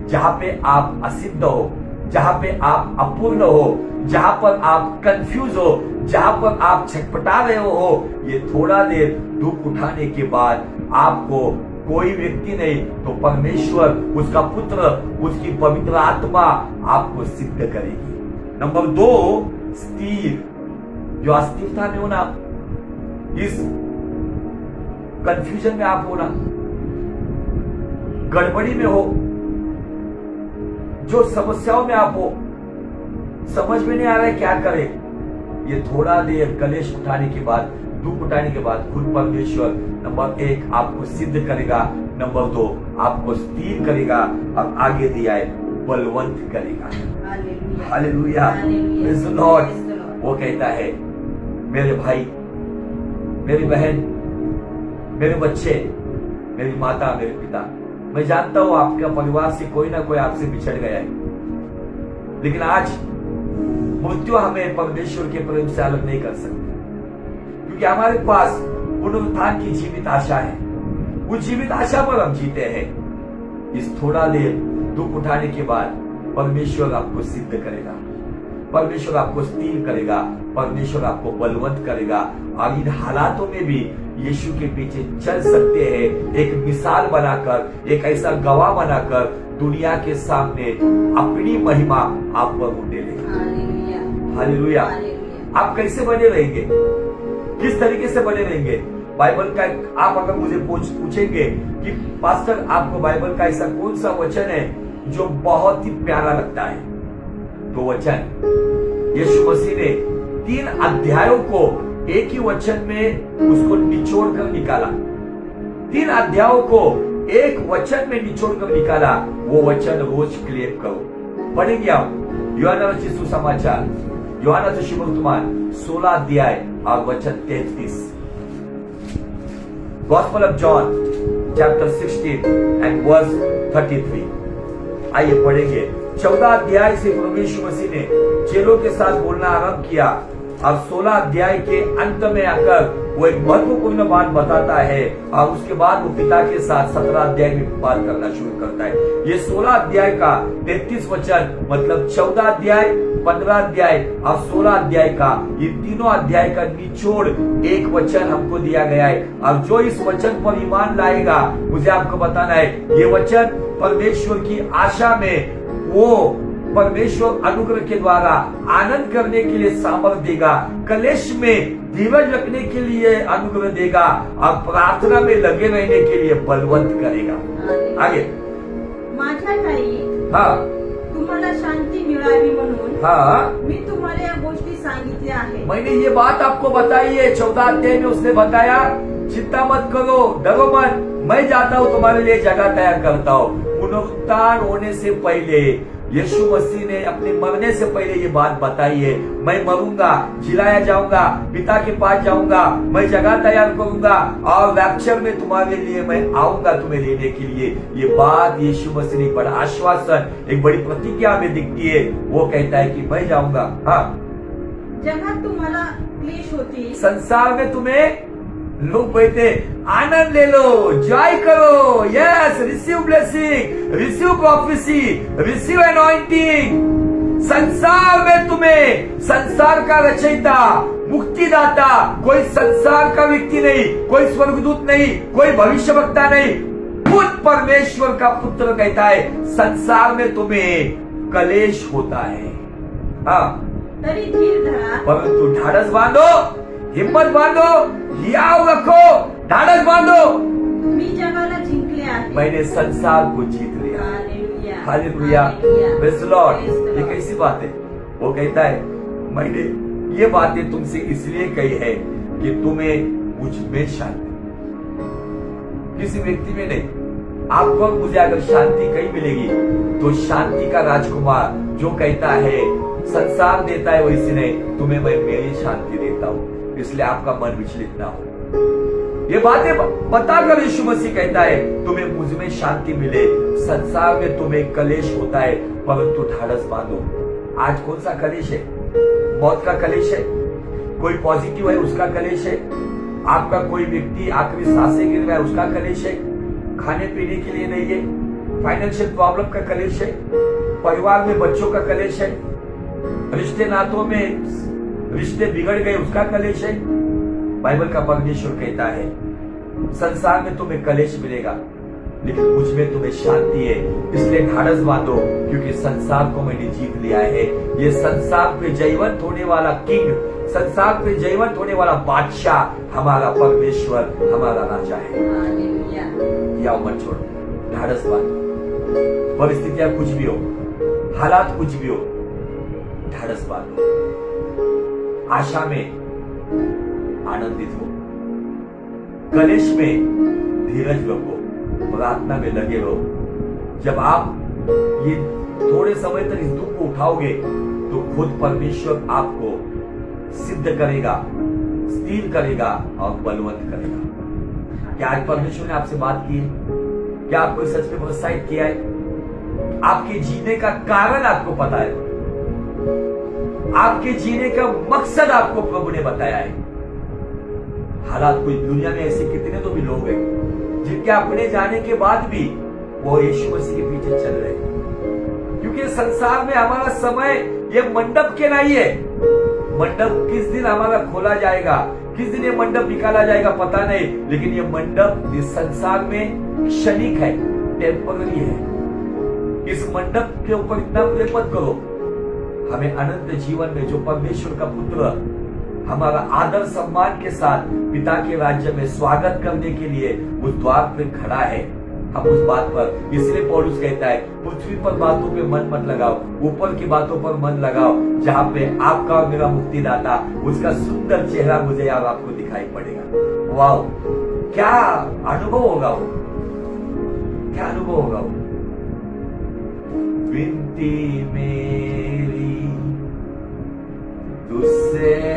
जहां पे आप असिद्ध हो, जहां पे आप अपूर्ण हो, जहां पर आप कंफ्यूज हो, जहां पर आप छटपटा रहे हो, ये थोड़ा देर दुख उठाने के बाद आपको कोई व्यक्ति नहीं तो परमेश्वर, उसका पुत्र, उसकी पवित्र आत्मा आपको सिद्ध करेगी। नंबर 2, स्थिर। जो अस्थिरता में हो ना, इस कंफ्यूजन में आप हो ना, गड़बड़ी में हो, जो समस्याओं में आप हो, समझ में नहीं आ रहा है क्या करें, ये थोड़ा देर कलेश उठाने के बाद, दुख उठाने के बाद खुद परमेश्वर नंबर 1 आपको सिद्ध करेगा, नंबर 2 आपको स्थिर करेगा, और आगे दिया है बलवंत करेगा। Hallelujah, praise the Lord. वो कहता है मेरे भाई, मेरी बहन, मेरे बच्चे, मेरी माता, मेरे पिता, मैं जानता हूं आपका परिवार से कोई ना कोई आपसे बिछड़ गया है, लेकिन आज मृत्यु हमें परमेश्वर के प्रेम से अलग नहीं कर सकती, क्योंकि हमारे पास पुनरुत्थान की जीवित आशा है। उस जीवित आशा पर हम जीते हैं। इस थोड़ा देर दुख उठाने के बाद परमेश्वर आपको सिद्ध करेगा, परमेश्वर आपको स्थिर करेगा, परमेश्वर आपको बलवंत करेगा, और इन हालातों में भी यीशु के पीछे चल सकते हैं। एक मिसाल बनाकर, एक ऐसा गवाह बनाकर दुनिया के सामने अपनी महिमा आप पर उंडेलेगा। हालेलुया। आप कैसे बने रहेंगे, किस तरीके से बने रहेंगे? बाइबल का आप अगर मुझे पूछेंगे कि पास्टर आपको बाइबल का ऐसा कौन सा वचन है जो बहुत ही प्यारा लगता है, तो वचन यीशु मसीह ने 3 अध्यायों को एक ही वचन में उसको निचोड़ कर निकाला। 3 अध्यायों को एक वचन में निचोड़ कर निकाला। वो वचन रोज क्लेम करो। पढ़ेंगे आप यूहन्ना रचित सुसमाचार, यूहन्ना से शुभवर्तमान 16 अध्याय और वचन 33। Gospel of John chapter 16 and verse 33। आइए पढ़ेंगे। 14 अध्याय से प्रभु यीशु मसीह ने चेलों के साथ बोलना आरंभ किया, और 16 अध्याय के अंत में आकर वो एक महत्वपूर्ण बात बताता है, और उसके बाद वो पिता के साथ 17 अध्याय में बात करना शुरू करता है। ये 16 अध्याय का 33 वचन, मतलब 14 अध्याय, 15 अध्याय और 16 अध्याय का, ये तीनों अध्याय का निचोड़ एक वचन हमको दिया गया है। और जो इस वचन पर ईमान लाएगा, मुझे आपको बताना है, ये वचन परमेश्वर की आशा में वो परमेश्वर अनुग्रह के द्वारा आनंद करने के लिए सामर्थ्य देगा, कलेश में धीरज रखने के लिए अनुग्रह देगा, और प्रार्थना में लगे रहने के लिए बलवंत करेगा। आगे, माझ्या ताई, तुम्हाला शांती मिळावी म्हणून मी तुम्हाला या गोष्टी सांगितल्या आहेत। मैंने ये बात आपको बताई है। 14 अध्याय में उसने बताया, चिंता मत करो, डरो मत, मैं जाता हूँ तुम्हारे लिए जगह तैयार करता हूँ। पुनरुत्थान होने से पहले यीशु मसीह ने अपने मरने से पहले ये बात बताई है, मैं मरूंगा, जिलाया जाऊंगा, पिता के पास जाऊंगा, मैं जगह तैयार करूंगा और रैप्चर में तुम्हारे लिए मैं आऊंगा तुम्हें लेने के लिए। ये बात यीशु मसीह ने बड़ा आश्वासन, एक बड़ी प्रतिज्ञा में दिखती है। वो कहता है कि मैं जाऊंगा। हाँ, जगत तुम्हाला क्लेश होती, संसार में तुम्हें लोग कहते आनंद ले लो, जॉय करो, yes, receive blessing, receive prophecy, receive anointing. संसार में तुम्हें संसार का रचयिता, मुक्तिदाता, कोई संसार का व्यक्ति नहीं, कोई स्वर्गदूत नहीं, कोई भविष्यवक्ता नहीं, खुद परमेश्वर का पुत्र कहता है संसार में तुम्हें कलेश होता है। हाँ, तरी धीर धरा, परंतु ढाढ़स बांधो, हिम्मत बांधो, हियाव रखो, ढाढ़स बांधो, मी जगाला जिंकले आहे, मैंने संसार को जीत लिया। Hallelujah, hallelujah, praise the Lord. ये कैसी बात है? वो कहता है मैंने ये बातें तुमसे इसलिए कही है कि तुम्हें मुझ में शांति, किसी व्यक्ति में नहीं। आपको और मुझे अगर शांति कहीं मिलेगी तो शांति का राजकुमार जो कहता है संसार देता है वैसे नहीं, तुम्हें मैं मेरी शांति देता हूं, इसलिए आपका मन विचलित ना हो। ये बातें बताकर यीशु मसीह कहता है तुम्हें मुझ में शांति मिले, संसार में तुम्हें कलेश होता है परंतु ढाढ़स बांधो। आज कौन सा कलेश है? मौत का कलेश है, कोई पॉजिटिव है उसका कलेश है, आपका कोई व्यक्ति आखिरी सांसें गिर रहा है उसका कलेश है, खाने पीने के लिए नहीं है, फाइनेंशियल प्रॉब्लम का कलेश है, परिवार में बच्चों का कलेश है, रिश्ते नातों में रिश्ते बिगड़ गए उसका कलेश है। बाइबल का परमेश्वर कहता है संसार में तुम्हें कलेश मिलेगा लेकिन मुझ में तुम्हें शांति है, इसलिए ढाढ़स बांधो क्योंकि संसार को मैंने जीत लिया है। ये संसार पे जयवंत होने वाला किंग, संसार पे जयवंत होने वाला बादशाह हमारा परमेश्वर, हमारा राजा है। हालेलुया, या मत छोड़ो, ढाढ़स बांधो। परिस्थितियां कुछ भी हो, हालात कुछ भी हो, ढाढ़स बांधो, आशा में आनंदित हो, कलेश में धीरज रखो, प्रार्थना में लगे रहो। जब आप ये थोड़े समय तक इस दुख को उठाओगे तो खुद परमेश्वर आपको सिद्ध करेगा, स्थिर करेगा और बलवंत करेगा। क्या आज परमेश्वर ने आपसे बात की है? क्या आपको सच में प्रोत्साहित किया है? आपके जीने का कारण आपको पता है, आपके जीने का मकसद आपको प्रभु ने बताया है। हालात कोई दुनिया में ऐसे कितने तो भी लोग हैं जिनके अपने जाने के बाद भी वो यीशु मसीह के पीछे चल रहे हैं, क्योंकि संसार में हमारा समय ये मंडप के नहीं है। मंडप किस दिन हमारा खोला जाएगा, किस दिन ये मंडप निकाला जाएगा पता नहीं, लेकिन ये मंडप इस संसार में क्षणिक है, टेम्पररी है। इस मंडप के ऊपर इतना प्रेम मत करो। हमें अनंत जीवन में जो परमेश्वर का पुत्र हमारा आदर सम्मान के साथ पिता के राज्य में स्वागत करने के लिए उस द्वार पर खड़ा है, हम उस बात पर, इसलिए पौलुस कहता है पृथ्वी पर बातों पे मन मत लगाओ, ऊपर की बातों पर मन लगाओ जहां पे आपका और मेरा मुक्तिदाता, उसका सुंदर चेहरा मुझे और आपको दिखाई पड़ेगा। वाह, क्या अनुभव होगा वो, क्या अनुभव होगा वो। विनती में